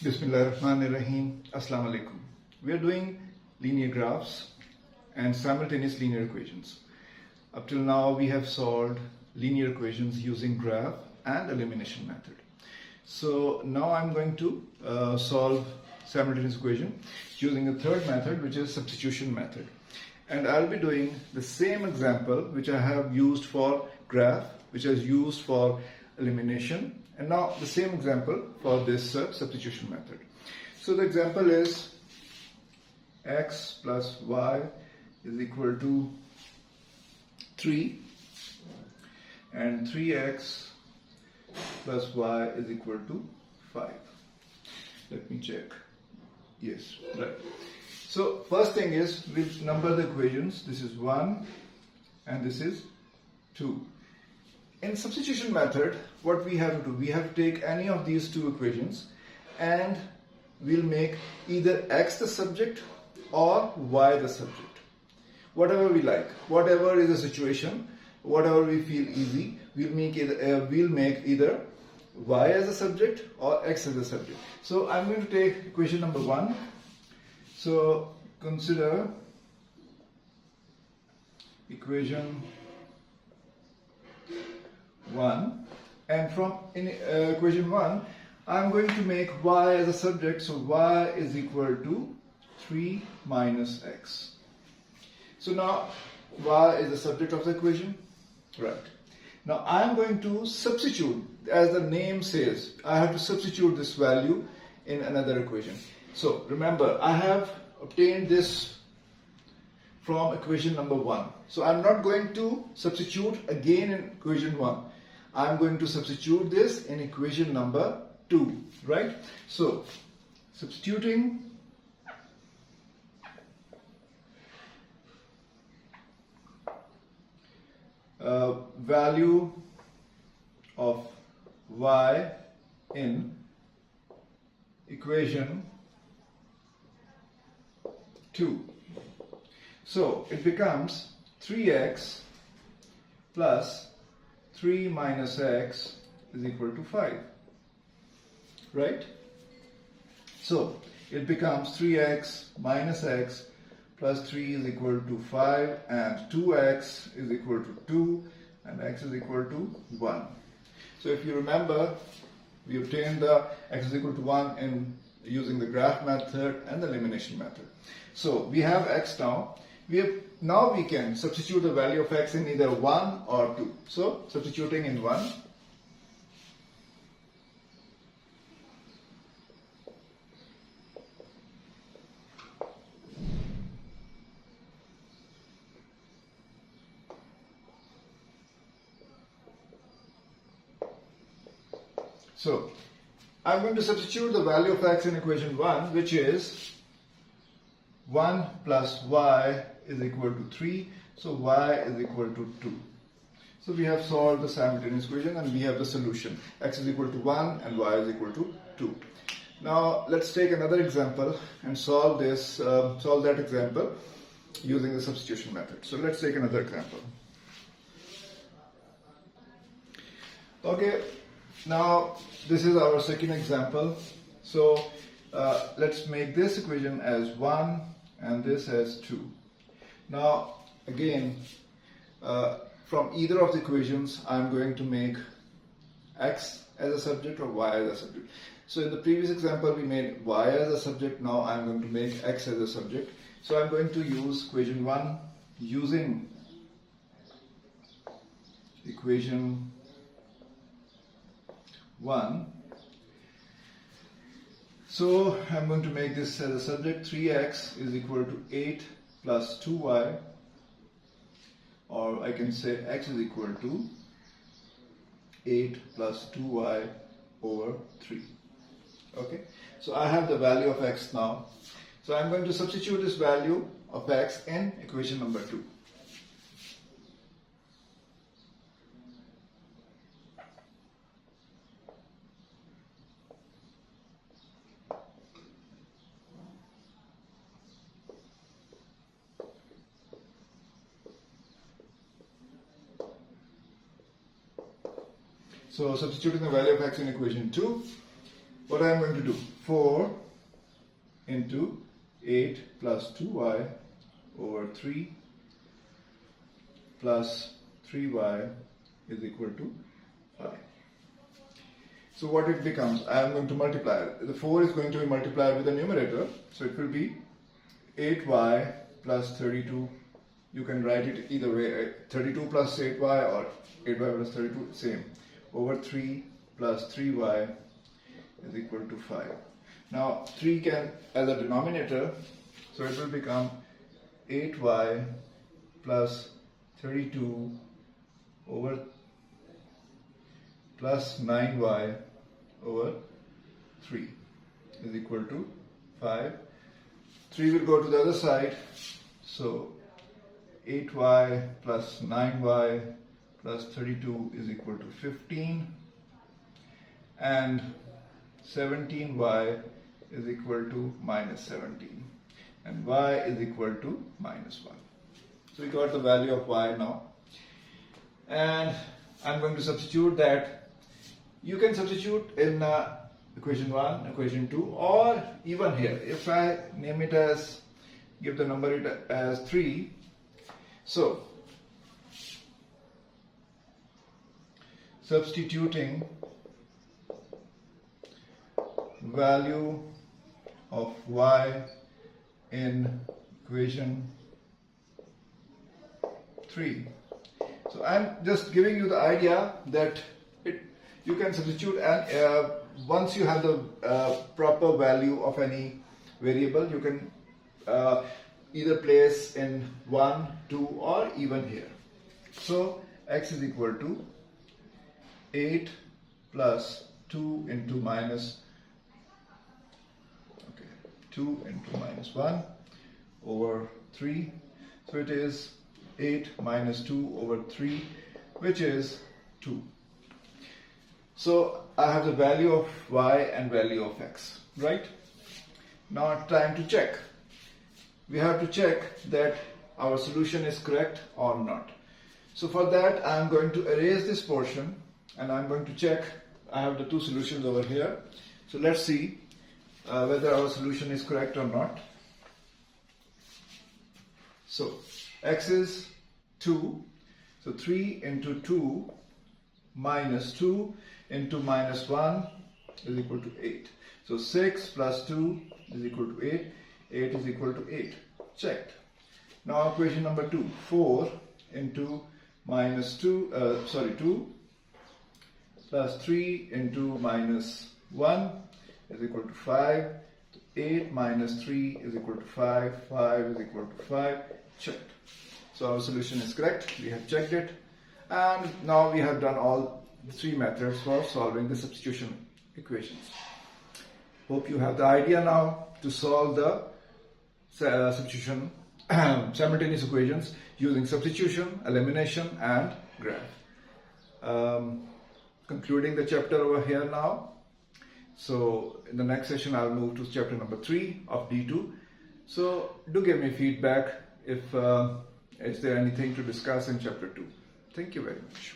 Bismillahirrahmanirrahim. Assalamu alaikum. We are doing linear graphs and simultaneous linear equations. Up till now we have solved linear equations using graph and elimination method. So now I'm going to solve simultaneous equation using a third method, which is substitution method. And I'll be doing the same example which I have used for graph, which is used for elimination, and now the same example for this substitution method. So the example is x plus y is equal to 3 and 3x plus y is equal to 5. Let me check. Yes, right. So first thing is, we number the equations. This is 1 and this is 2. In substitution method, what we have to do, we have to take any of these two equations and we'll make either x the subject or y the subject. Whatever we like, whatever is the situation, whatever we feel easy, we'll make either y as a subject or x as a subject. So I'm going to take equation number 1. So consider equation 1, and from equation 1 I'm going to make y as a subject, so y is equal to 3 minus x. So now y is the subject of the equation, right? Now I'm going to substitute, as the name says, I have to substitute this value in another equation. So remember, I have obtained this from equation number 1. So I'm not going to substitute again in equation 1. I'm going to substitute this in equation number 2, right? So substituting value of y in equation 2. So it becomes 3x plus 3 minus x is equal to 5, right? So it becomes 3x minus x plus 3 is equal to 5, and 2x is equal to 2, and x is equal to 1. So if you remember, we obtained the x is equal to 1 in using the graph method and the elimination method. So we have x now. Now we can substitute the value of x in either 1 or 2. So substituting in 1. So I'm going to substitute the value of x in equation 1, which is 1 plus y is equal to 3, so y is equal to 2. So we have solved the simultaneous equation and we have the solution. X is equal to 1 and y is equal to 2. Now let's take another example and solve that example using the substitution method. So let's take another example. Okay, now this is our second example. So let's make this equation as 1 and this as 2. Now again, from either of the equations I'm going to make x as a subject or y as a subject. So in the previous example we made y as a subject, now I'm going to make x as a subject. So I'm going to use equation 1 using equation 1. So I'm going to make this as a subject. 3x is equal to 8 plus 2y, or I can say x is equal to 8 plus 2y over 3. Okay, so I have the value of x now. So I'm going to substitute this value of x in equation number 2. So substituting the value of x in equation 2, what I am going to do, 4 into 8 plus 2y over 3 plus 3y is equal to 5. So what it becomes, I am going to multiply. The 4 is going to be multiplied with the numerator, so it will be 8y plus 32. You can write it either way, 32 plus 8y or 8y plus 32, same, over 3 plus 3y is equal to 5. Now 3 can as a denominator, so it will become 8y plus 32 over plus 9y over 3 is equal to 5. 3 will go to the other side, so 8y plus 9y plus 32 is equal to 15, and 17y is equal to minus 17, and y is equal to minus 1. So we got the value of y now, and I'm going to substitute that. You can substitute in equation 1, equation 2, or even here. If I name it as, give the number it as 3, so substituting value of y in equation 3. So I'm just giving you the idea that you can substitute, and once you have the proper value of any variable, you can either place in 1, 2, or even here. So x is equal to 8 plus 2 into minus 2 into minus 1 over 3. So it is 8 minus 2 over 3, which is 2. So I have the value of y and value of x, right? Now time to check. We have to check that our solution is correct or not. So for that I am going to erase this portion, and I am going to check. I have the two solutions over here. So let's see whether our solution is correct or not. So x is 2, so 3 into 2 minus 2 into minus 1 is equal to 8. So 6 plus 2 is equal to 8. 8 is equal to 8. Checked. Now equation number 2, 4 into minus 2 plus 3 into minus 1 is equal to 5. 8 minus 3 is equal to 5. 5 is equal to 5. Checked. So our solution is correct. We have checked it. And now we have done all three methods for solving the substitution equations. Hope you have the idea now to solve the substitution simultaneous equations using substitution, elimination, and graph. Concluding the chapter over here now. So in the next session I'll move to chapter number 3 of D2. So do give me feedback if is there anything to discuss in chapter 2. Thank you very much.